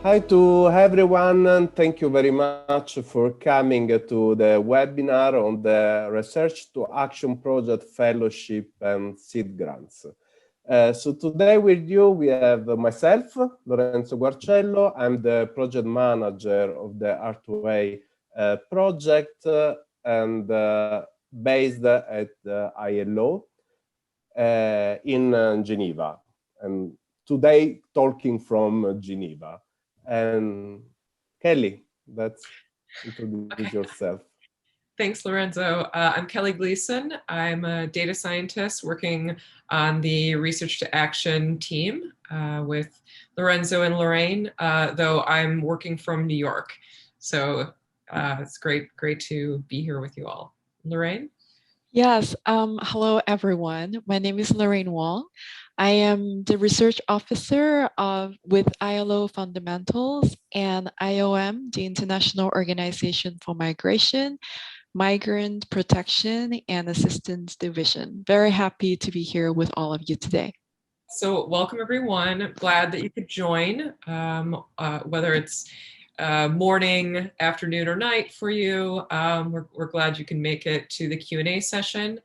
Hi to everyone, and thank you very much for coming to the webinar on the Research to Action Project Fellowship and Seed Grants. So today with you, we have myself, Lorenzo Guarcello. I'm the project manager of the R2A project and based at ILO in Geneva. And today, talking from Geneva. And Kelly, let's introduce yourself. Thanks, Lorenzo. I'm Kelly Gleason. I'm a data scientist working on the Research to Action team with Lorenzo and Lorraine, though I'm working from New York. So it's great to be here with you all. Lorraine? Yes, hello everyone. My name is Lorraine Wong. I am the research officer with ILO Fundamentals and IOM, the International Organization for Migration, Migrant Protection and Assistance Division. Very happy to be here with all of you today. So welcome everyone. Glad that you could join, whether it's morning, afternoon, or night for you. We're glad you can make it to the Q&A session.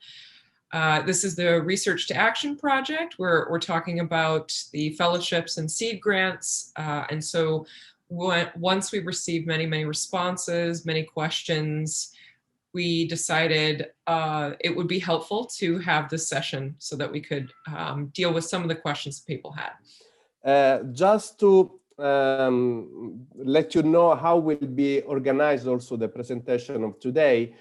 This is the Research to Action project where we're talking about the fellowships and seed grants. And so once we received many responses, many questions, we decided it would be helpful to have this session so that we could deal with some of the questions people had. Just to let you know how will be organized also the presentation of today,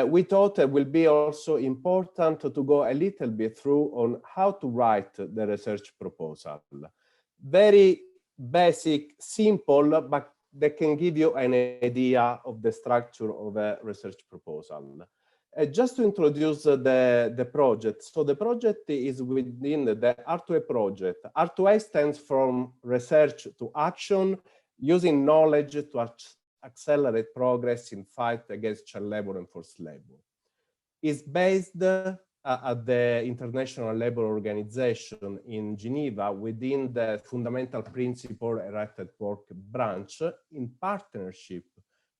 we thought it will be also important to go a little bit through on how to write the research proposal. Very basic, simple, but they can give you an idea of the structure of a research proposal. Just to introduce the project. So the project is within the R2A project. R2A stands for Research to Action, using knowledge to accelerate progress in fight against child labor and forced labor. It's based at the International Labour Organization in Geneva within the Fundamental Principle Right at Work branch in partnership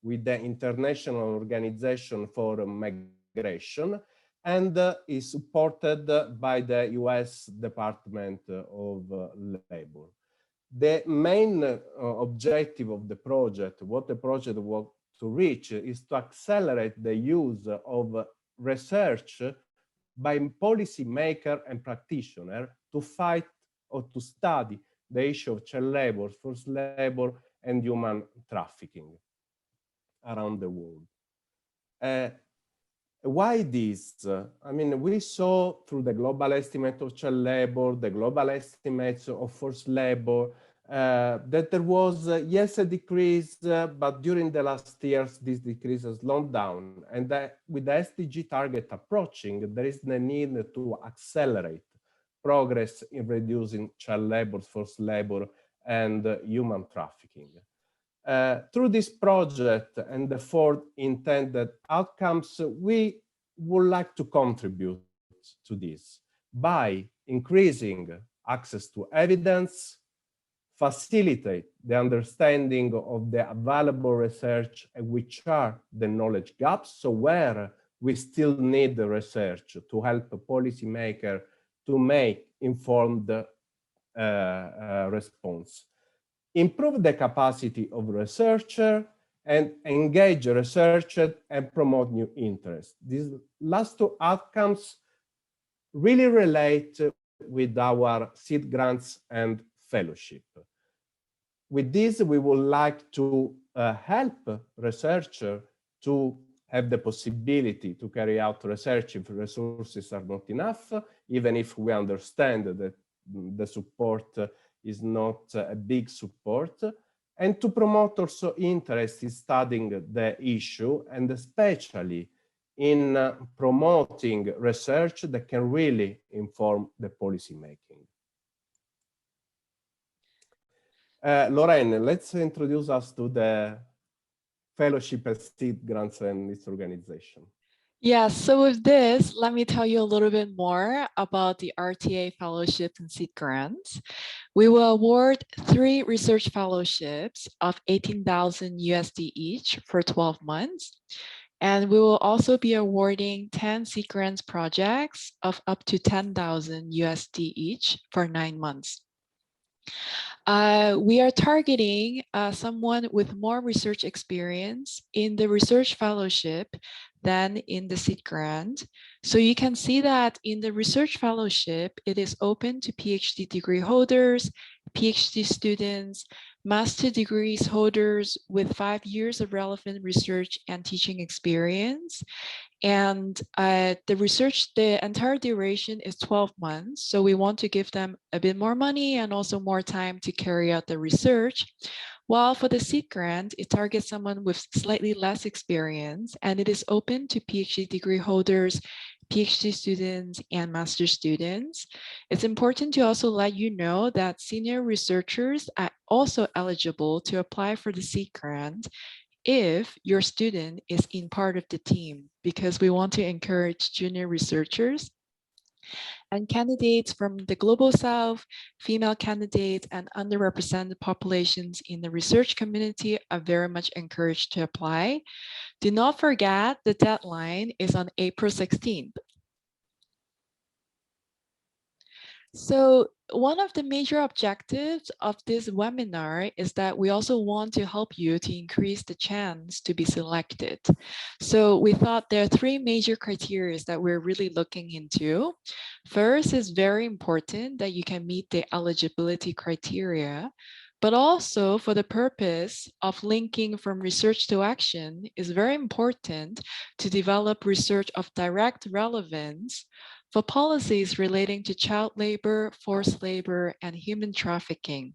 with the International Organization for Migration and is supported by the US Department of Labor. The main objective of the project, what the project wants to reach, is to accelerate the use of research by policymakers and practitioners to fight or to study the issue of child labor, forced labor, and human trafficking around the world. Why this? I mean, we saw through the global estimate of child labor, the global estimates of forced labor, that there was, yes, a decrease, but during the last years, this decrease has slowed down. And that with the SDG target approaching, there is the need to accelerate progress in reducing child labor, forced labor, and human trafficking. Through this project and the four intended outcomes, we would like to contribute to this by increasing access to evidence, facilitate the understanding of the available research and which are the knowledge gaps, so where we still need the research to help a policymaker to make informed response. Improve the capacity of researcher and engage researchers and promote new interest. These last two outcomes really relate with our seed grants and fellowship. With this, we would like to help researchers to have the possibility to carry out research if resources are not enough, even if we understand that the support is not a big support, and to promote also interest in studying the issue, and especially in promoting research that can really inform the policy making. Lorraine, let's introduce us to the fellowship and seed grants and its organization. Yeah, so with this, let me tell you a little bit more about the RTA fellowships and seed grants. We will award 3 research fellowships of 18,000 USD each for 12 months. And we will also be awarding 10 seed grants projects of up to 10,000 USD each for 9 months. We are targeting someone with more research experience in the research fellowship than in the seed grant. So you can see that in the research fellowship, it is open to PhD degree holders, PhD students, master degrees holders with 5 years of relevant research and teaching experience. And the entire duration is 12 months. So we want to give them a bit more money and also more time to carry out the research. While for the seed grant, it targets someone with slightly less experience, and it is open to PhD degree holders, PhD students, and master students. It's important to also let you know that senior researchers are also eligible to apply for the seed grant if your student is in part of the team, because we want to encourage junior researchers and candidates from the Global South, female candidates, and underrepresented populations in the research community are very much encouraged to apply. Do not forget the deadline is on April 16th. So one of the major objectives of this webinar is that we also want to help you to increase the chance to be selected. So we thought there are 3 major criteria that we're really looking into. First, is very important that you can meet the eligibility criteria, but also for the purpose of linking from research to action is very important to develop research of direct relevance for policies relating to child labor, forced labor, and human trafficking.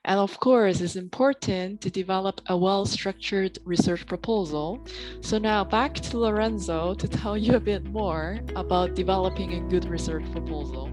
And of course, it's important to develop a well-structured research proposal. So now back to Lorenzo to tell you a bit more about developing a good research proposal.